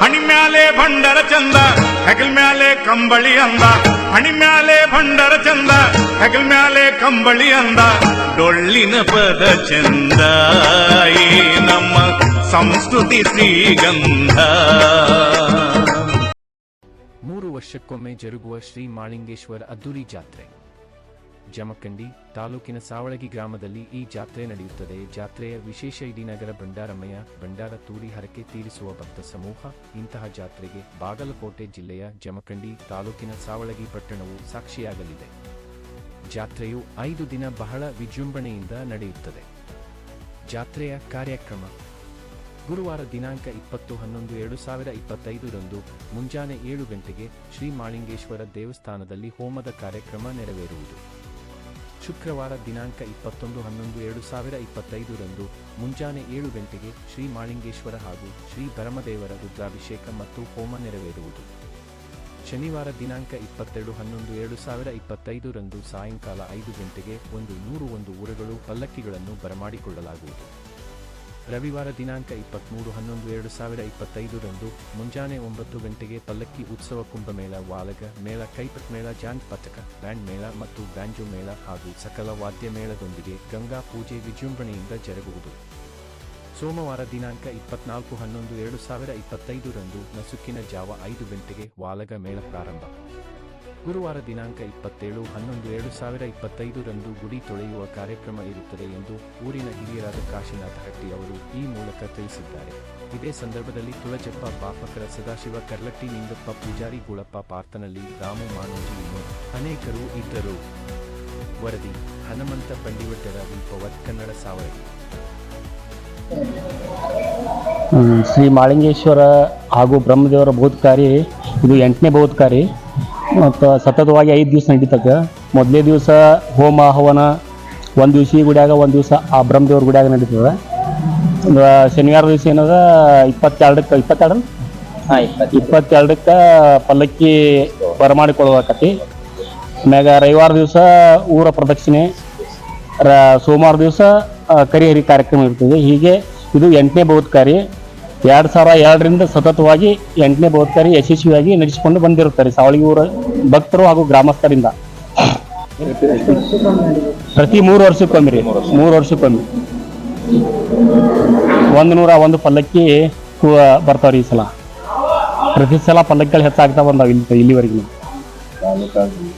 ಹಣಿ ಮ್ಯಾಲೆ ಭಂಡರ ಚಂದ ಹೆಗಲ್ ಮ್ಯಾಲೆ ಕಂಬಳಿ ಅಂದ. ಹಣಿ ಮ್ಯಾಲೆ ಭಂಡರ ಚಂದ ಹೆಗಲ್ ಮ್ಯಾಲೆ ಕಂಬಳಿ ಅಂದ. ಡೊಳ್ಳಿನ ಪದ ಚಂದ ಈ ನಮ್ಮ ಸಂಸ್ಕೃತಿ ಶ್ರೀಗಂಧ. 3 ವರ್ಷಕ್ಕೊಮ್ಮೆ ಜರುಗುವ ಶ್ರೀ ಮಾಳಿಂಗೇಶ್ವರ ಅದ್ದೂರಿ ಜಾತ್ರೆ. ಜಮಖಂಡಿ ತಾಲೂಕಿನ ಸಾವಳಗಿ ಗ್ರಾಮದಲ್ಲಿ ಈ ಜಾತ್ರೆ ನಡೆಯುತ್ತದೆ. ಜಾತ್ರೆಯ ವಿಶೇಷ ಇಡೀ ನಗರ ಭಂಡಾರಮಯ, ಭಂಡಾರ ತೂರಿ ಹರಕೆ ತೀರಿಸುವ ಭಕ್ತ ಸಮೂಹ. ಇಂತಹ ಜಾತ್ರೆಗೆ ಬಾಗಲಕೋಟೆ ಜಿಲ್ಲೆಯ ಜಮಖಂಡಿ ತಾಲೂಕಿನ ಸಾವಳಗಿ ಪಟ್ಟಣವು ಸಾಕ್ಷಿಯಾಗಲಿದೆ. ಜಾತ್ರೆಯು 5 ದಿನ ಬಹಳ ವಿಜೃಂಭಣೆಯಿಂದ ನಡೆಯುತ್ತದೆ. ಜಾತ್ರೆಯ ಕಾರ್ಯಕ್ರಮ ಗುರುವಾರ ದಿನಾಂಕ 20/11/2025 ಮುಂಜಾನೆ 7 ಗಂಟೆಗೆ ಶ್ರೀ ಮಾಳಿಂಗೇಶ್ವರ ದೇವಸ್ಥಾನದಲ್ಲಿ ಹೋಮದ ಕಾರ್ಯಕ್ರಮ ನೆರವೇರುವುದು. ಶುಕ್ರವಾರ ದಿನಾಂಕ 21/11/2025 ಮುಂಜಾನೆ 7 ಗಂಟೆಗೆ ಶ್ರೀ ಮಾಳಿಂಗೇಶ್ವರ ಹಾಗೂ ಶ್ರೀ ಭರಮದೇವರ ರುದ್ರಾಭಿಷೇಕ ಮತ್ತು ಹೋಮ ನೆರವೇರುವುದು. ಶನಿವಾರ ದಿನಾಂಕ 22/11/2025 ಸಾಯಂಕಾಲ 5 ಗಂಟೆಗೆ 101 ಊರುಗಳು ಪಲ್ಲಕ್ಕಿಗಳನ್ನು ಬರಮಾಡಿಕೊಳ್ಳಲಾಗುವುದು. ರವಿವಾರ ದಿನಾಂಕ 23/11/2025 ಮುಂಜಾನೆ 9 ಗಂಟೆಗೆ ಪಲ್ಲಕ್ಕಿ ಉತ್ಸವ, ಕುಂಭಮೇಳ, ವಾಲಗ ಮೇಳ, ಕೈಪಟ್ ಮೇಳ, ಜಾನ್ ಪಥಕ, ಬ್ಯಾಂಡ್ ಮೇಳ ಮತ್ತು ಬ್ಯಾಂಜೋ ಮೇಳ ಹಾಗೂ ಸಕಲ ವಾದ್ಯ ಮೇಳದೊಂದಿಗೆ ಗಂಗಾ ಪೂಜೆ ವಿಜೃಂಭಣೆಯಿಂದ ಜರುಗುವುದು. ಸೋಮವಾರ ದಿನಾಂಕ 24/11/2025 ನಸುಕಿನ ಜಾವ 5 ಗಂಟೆಗೆ ವಾಲಗ ಮೇಳ ಪ್ರಾರಂಭ. ಗುರುವಾರ ದಿನಾಂಕ 27/11/2025 ಗುಡಿ ತೊಳೆಯುವ ಕಾರ್ಯಕ್ರಮ ಇರುತ್ತದೆ ಎಂದು ಊರಿನ ಹಿರಿಯರಾದ ಕಾಶಿನಾಥ ಹಟ್ಟಿ ಅವರು ಈ ಮೂಲಕ ತಿಳಿಸಿದ್ದಾರೆ. ಇದೇ ಸಂದರ್ಭದಲ್ಲಿ ತುಳಜಪ್ಪ ಬಾಪಕರ, ಸದಾಶಿವ ಕರ್ಲಟ್ಟಿ, ನಿಂಗಪ್ಪ ಪೂಜಾರಿ, ಗುಳಪ್ಪ ಪಾರ್ತನಳ್ಳಿ, ರಾಮು ಮಾನೋಜಿ ಇನ್ನೂ ಅನೇಕರು ಇದ್ದರು. ವರದಿ ಹನುಮಂತ ಬಂಡಿವಡ್ಡರ, ವಿಪವತ್ ಕನ್ನಡ ಸಾವಳಗಿ. ಶ್ರೀ ಮಾಳಿಂಗೇಶ್ವರ ಹಾಗೂ ಬ್ರಹ್ಮದೇವರ ಬಹುತ್ಕಾರಿ ಇದು 8ನೇ ಬಹುತ್ಕಾರಿ ಮತ್ತು ಸತತವಾಗಿ 5 ದಿವಸ ನಡೀತಕ್ಕ. ಮೊದಲೇ ದಿವಸ ಹೋಮ ಹವನ, ಒಂದು ದಿವಸ ಈ ಗುಡಿಯಾಗ, ಒಂದು ದಿವಸ ಆ ಬ್ರಹ್ಮದೇವ್ರ ಗುಡಿಯಾಗ ನಡೀತದೆ. ಶನಿವಾರ ದಿವಸ ಏನದ 22ಕ್ಕೆ ಪಲ್ಲಕ್ಕಿ ಬರಮಾಡಿಕೊಳ್ಳುವಕತಿ. ಆಮ್ಯಾಗ ರವಿವಾರ ದಿವಸ ಊರ ಪ್ರದಕ್ಷಿಣೆ, ಸೋಮವಾರ ದಿವಸ ಕರಿಹರಿ ಕಾರ್ಯಕ್ರಮ ಇರ್ತದೆ. ಹೀಗೆ ಇದು 8ನೇ ಬಹುತ್ಕಾರಿ. 2002ರಿಂದ ಸತತವಾಗಿ 8ನೇ ಬಹುತ್ಕಾರಿ ಯಶಸ್ವಿಯಾಗಿ ನಡೆಸಿಕೊಂಡು ಬಂದಿರುತ್ತಾರೆ ಸಾವಳಗಿ ಊರ ಭಕ್ತರು ಹಾಗೂ ಗ್ರಾಮಸ್ಥರಿಂದ. ಪ್ರತಿ 3 ವರ್ಷಕ್ಕೊಮ್ಮೆ 101 ಪಲ್ಲಕ್ಕಿ ಬರ್ತಾವ್ರಿ. ಈ ಸಲ ಪ್ರತಿ ಸಲ ಪಲ್ಲಕ್ಕಿಗಳು ಹೆಚ್ಚಾಗ್ತಾ ಬಂದಾವ ಇಲ್ಲಿವರೆಗೂ.